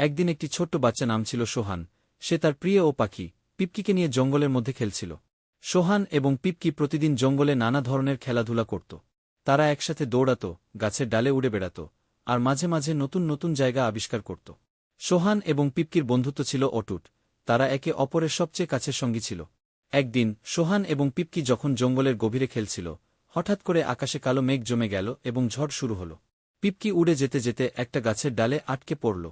একদিন একটি ছোট্ট বাচ্চা নাম ছিল সোহান। সে তার প্রিয় ও পাখি পিপকিকে নিয়ে জঙ্গলের মধ্যে খেলছিল। সোহান এবং পিপকি প্রতিদিন জঙ্গলে নানা ধরনের খেলাধুলা করত। তারা একসাথে দৌড়াত, গাছের ডালে উড়ে বেড়াত, আর মাঝে মাঝে নতুন নতুন জায়গা আবিষ্কার করত। সোহান এবং পিপকির বন্ধুত্ব ছিল অটুট। তারা একে অপরের সবচেয়ে কাছের সঙ্গী ছিল। একদিন সোহান এবং পিপকি যখন জঙ্গলের গভীরে খেলছিল, হঠাৎ করে আকাশে কালো মেঘ জমে গেল এবং ঝড় শুরু হল। পিপকি উড়ে যেতে যেতে একটা গাছের ডালে আটকে পড়ল।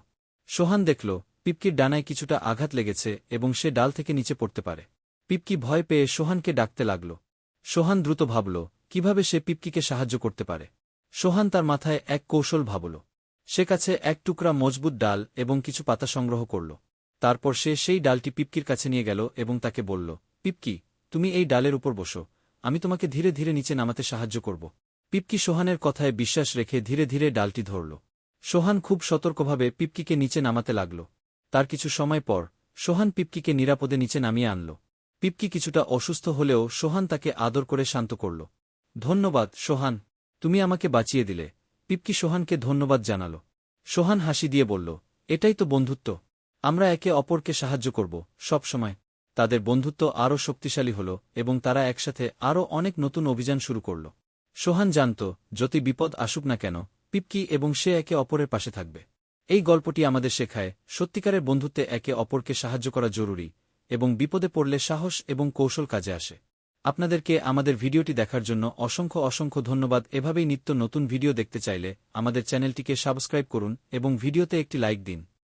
সোহান দেখল পিপকির ডানায় কিছুটা আঘাত লেগেছে এবং সে ডাল থেকে নিচে পড়তে পারে। পিপকি ভয় পেয়ে সোহানকে ডাকতে লাগল। সোহান দ্রুত ভাবল কিভাবে সে পিপকিকে সাহায্য করতে পারে। সোহান তার মাথায় এক কৌশল ভাবল। সে কাছে এক টুকরা মজবুত ডাল এবং কিছু পাতা সংগ্রহ করল। তারপর সে সেই ডালটি পিপকির কাছে নিয়ে গেল এবং তাকে বলল, পিপকি, তুমি এই ডালের উপর বসো, আমি তোমাকে ধীরে ধীরে নিচে নামাতে সাহায্য করব। পিপকি সোহানের কথায় বিশ্বাস রেখে ধীরে ধীরে ডালটি ধরল। সোহান খুব সতর্কভাবে পিপকিকে নিচে নামাতে লাগল। তার কিছু সময় পর সোহান পিপকিকে নিরাপদে নিচে নামিয়ে আনল। পিপকি কিছুটা অসুস্থ হলেও সোহান তাকে আদর করে শান্ত করল। ধন্যবাদ সোহান, তুমি আমাকে বাঁচিয়ে দিলে। পিপকি সোহানকে ধন্যবাদ জানাল। সোহান হাসি দিয়ে বলল, এটাই তো বন্ধুত্ব। আমরা একে অপরকে সাহায্য করব সব সময়। তাদের বন্ধুত্ব আরও শক্তিশালী হল এবং তারা একসাথে আরও অনেক নতুন অভিযান শুরু করল। সোহান জানত যত বিপদ আসুক না কেন, পিপকি এবং সে একে অপরের পাশে থাকবে। এই গল্পটি আমাদের শেখায় সত্যিকারের বন্ধুত্বে একে অপরকে সাহায্য করা জরুরি এবং বিপদে পড়লে সাহস এবং কৌশল কাজে আসে। আপনাদেরকে আমাদের ভিডিওটি দেখার জন্য অসংখ্য অসংখ্য ধন্যবাদ। এভাবেই নিত্য নতুন ভিডিও দেখতে চাইলে আমাদের চ্যানেলটিকে সাবস্ক্রাইব করুন এবং ভিডিওতে একটি লাইক দিন।